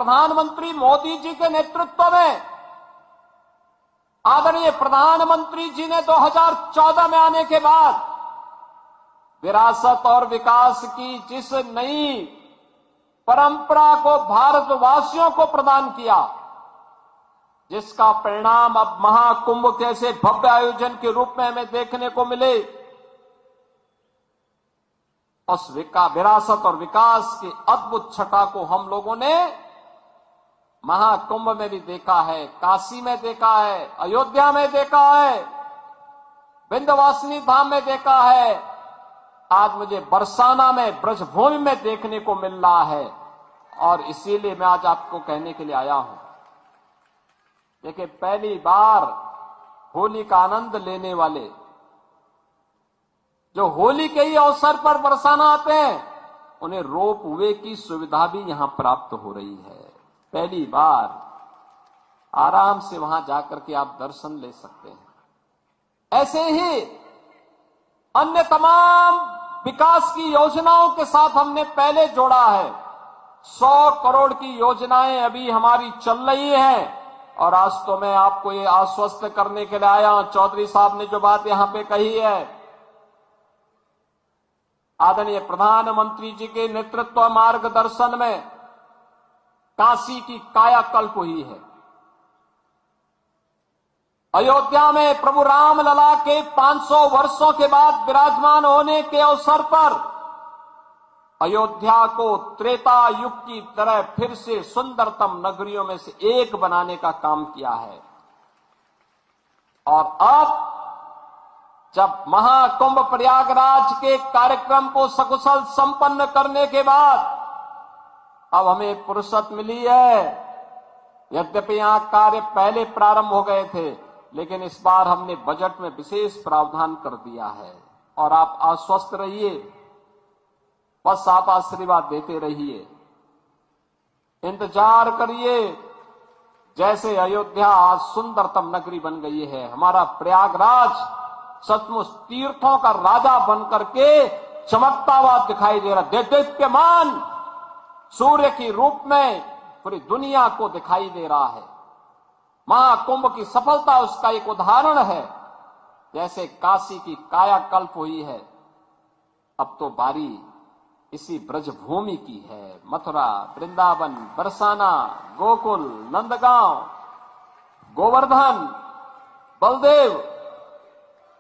प्रधानमंत्री मोदी जी के नेतृत्व में, आदरणीय प्रधानमंत्री जी ने 2014 में आने के बाद विरासत और विकास की जिस नई परंपरा को भारतवासियों को प्रदान किया, जिसका परिणाम अब महाकुंभ जैसे भव्य आयोजन के रूप में हमें देखने को मिले, उस विरासत और विकास की अद्भुत छटा को हम लोगों ने महाकुंभ में भी देखा है, काशी में देखा है, अयोध्या में देखा है, विंध्यवासिनी धाम में देखा है, आज मुझे बरसाना में ब्रजभूमि में देखने को मिल रहा है। और इसीलिए मैं आज आपको कहने के लिए आया हूं, देखिए पहली बार होली का आनंद लेने वाले, जो होली के ही अवसर पर बरसाना आते हैं, उन्हें रोप वे की सुविधा भी यहां प्राप्त हो रही है। पहली बार आराम से वहां जाकर के आप दर्शन ले सकते हैं। ऐसे ही अन्य तमाम विकास की योजनाओं के साथ हमने पहले जोड़ा है। 100 करोड़ की योजनाएं अभी हमारी चल रही हैं। और आज तो मैं आपको ये आश्वस्त करने के लिए आया हूं, चौधरी साहब ने जो बात यहां पे कही है, आदरणीय प्रधानमंत्री जी के नेतृत्व मार्गदर्शन में काशी की कायाकल्प हुई है। अयोध्या में प्रभु रामलला के 500 वर्षों के बाद विराजमान होने के अवसर पर अयोध्या को त्रेता युग की तरह फिर से सुंदरतम नगरियों में से एक बनाने का काम किया है। और अब जब महाकुंभ प्रयागराज के कार्यक्रम को सकुशल संपन्न करने के बाद अब हमें फुर्सत मिली है। यद्यपि यहां कार्य पहले प्रारंभ हो गए थे, लेकिन इस बार हमने बजट में विशेष प्रावधान कर दिया है। और आप आश्वस्त रहिए, बस आप आशीर्वाद देते रहिए, इंतजार करिए। जैसे अयोध्या आज सुंदरतम नगरी बन गई है, हमारा प्रयागराज सचमुच तीर्थों का राजा बनकर के चमकता हुआ दिखाई दे रहा, देदीप्यमान सूर्य की रूप में पूरी दुनिया को दिखाई दे रहा है। महाकुंभ की सफलता उसका एक उदाहरण है। जैसे काशी की कायाकल्प हुई है, अब तो बारी इसी ब्रजभूमि की है। मथुरा, वृंदावन, बरसाना, गोकुल, नंदगांव, गोवर्धन, बलदेव,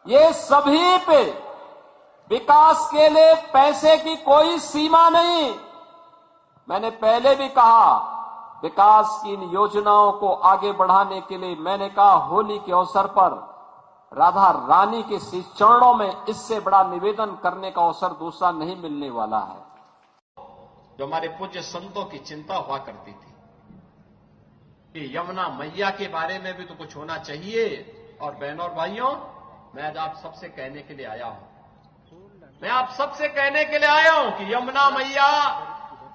ये सभी पे विकास के लिए पैसे की कोई सीमा नहीं। मैंने पहले भी कहा, विकास की इन योजनाओं को आगे बढ़ाने के लिए मैंने कहा, होली के अवसर पर राधा रानी के श्री चरणों में इससे बड़ा निवेदन करने का अवसर दूसरा नहीं मिलने वाला है। जो हमारे पूज्य संतों की चिंता हुआ करती थी कि यमुना मैया के बारे में भी तो कुछ होना चाहिए। और बहनों और भाइयों, मैं आज आप सबसे कहने के लिए आया हूं, मैं आप सबसे कहने के लिए आया हूं कि यमुना मैया,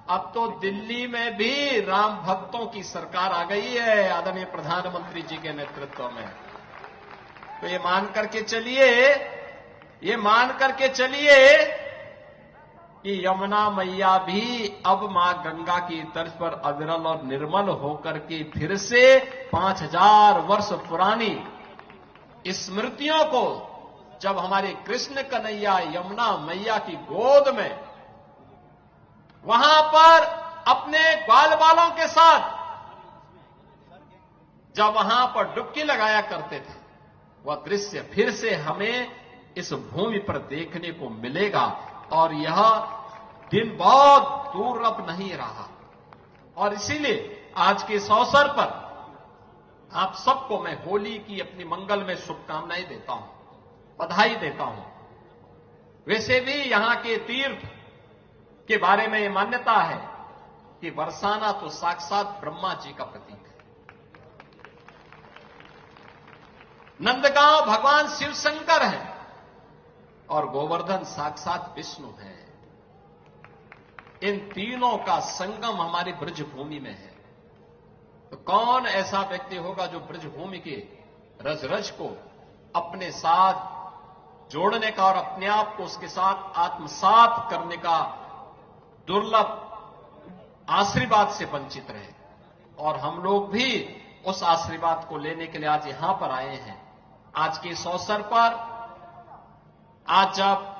अब तो दिल्ली में भी राम भक्तों की सरकार आ गई है आदरणीय प्रधानमंत्री जी के नेतृत्व में। तो ये मान करके चलिए कि यमुना मैया भी अब मां गंगा की तर्ज पर अविरल और निर्मल होकर के फिर से 5000 वर्ष पुरानी स्मृतियों को, जब हमारे कृष्ण कन्हैया यमुना मैया की गोद में वहां पर अपने बाल बालों के साथ जब वहां पर डुबकी लगाया करते थे, वह दृश्य फिर से हमें इस भूमि पर देखने को मिलेगा। और यह दिन बहुत दूर अब नहीं रहा। और इसीलिए आज के इस अवसर पर आप सबको मैं होली की अपनी मंगल में शुभकामनाएं देता हूं, बधाई देता हूं। वैसे भी यहां के तीर्थ के बारे में यह मान्यता है कि बरसाना तो साक्षात ब्रह्मा जी का प्रतीक है, नंदगांव भगवान शिव शंकर है और गोवर्धन साक्षात विष्णु है। इन तीनों का संगम हमारी ब्रजभूमि में है। तो कौन ऐसा व्यक्ति होगा जो ब्रजभूमि के रज रज को अपने साथ जोड़ने का और अपने आप को उसके साथ आत्मसात करने का दुर्लभ आशीर्वाद से वंचित रहे। और हम लोग भी उस आशीर्वाद को लेने के लिए आज यहां पर आए हैं। आज के इस अवसर पर, आज जब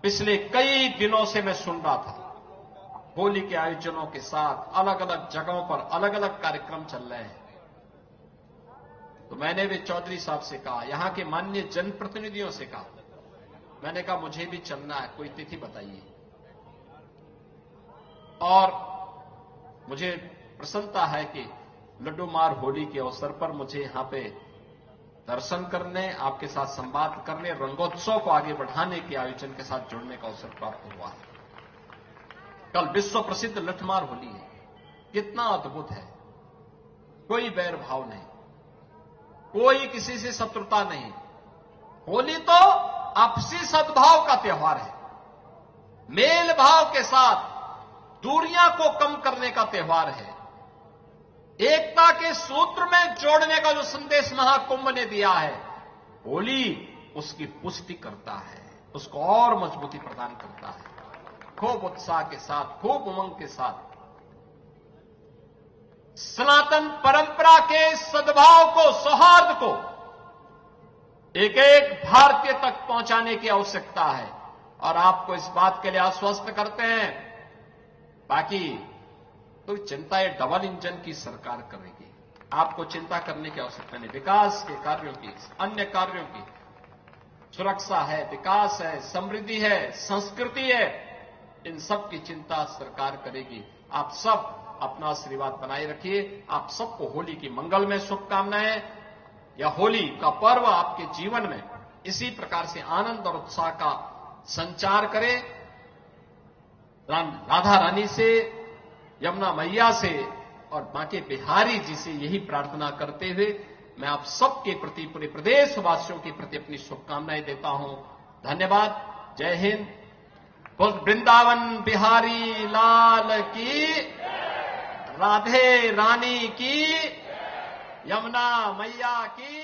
पिछले कई दिनों से मैं सुन रहा था होली के आयोजनों के साथ अलग अलग जगहों पर अलग अलग कार्यक्रम चल रहे हैं, तो मैंने भी चौधरी साहब से कहा, यहां के माननीय जनप्रतिनिधियों से कहा, मैंने कहा मुझे भी चलना है, कोई तिथि बताइए। और मुझे प्रसन्नता है कि लड्डू मार होली के अवसर पर मुझे यहां पे दर्शन करने, आपके साथ संवाद करने, रंगोत्सव को आगे बढ़ाने के आयोजन के साथ जुड़ने का अवसर प्राप्त हुआ है। कल विश्व प्रसिद्ध लठमार होली है, कितना अद्भुत है। कोई बैर भाव नहीं, कोई किसी से शत्रुता नहीं। होली तो आपसी सद्भाव का त्योहार है, मेल भाव के साथ दूरियां को कम करने का त्योहार है, एकता के सूत्र में जोड़ने का जो संदेश महाकुंभ ने दिया है, होली उसकी पुष्टि करता है, उसको और मजबूती प्रदान करता है। खूब उत्साह के साथ, खूब उमंग के साथ सनातन परंपरा के सद्भाव को, सौहार्द को एक एक भारतीय तक पहुंचाने की आवश्यकता है। और आपको इस बात के लिए आश्वस्त करते हैं, बाकी तो चिंता ये डबल इंजन की सरकार करेगी, आपको चिंता करने की आवश्यकता नहीं। विकास के कार्यों की, अन्य कार्यों की, सुरक्षा है, विकास है, समृद्धि है, संस्कृति है, इन सब की चिंता सरकार करेगी। आप सब अपना आशीर्वाद बनाए रखिए। आप सबको होली की मंगलमय शुभकामनाएं। यह होली का पर्व आपके जीवन में इसी प्रकार से आनंद और उत्साह का संचार करे। राधा रानी से, यमुना मैया से और मां के बिहारी जी से यही प्रार्थना करते हुए मैं आप सबके प्रति, पूरे प्रदेशवासियों के प्रति अपनी शुभकामनाएं देता हूं। धन्यवाद। जय हिंद। बोल वृंदावन बिहारी लाल की, राधे रानी की, यमुना मैया की।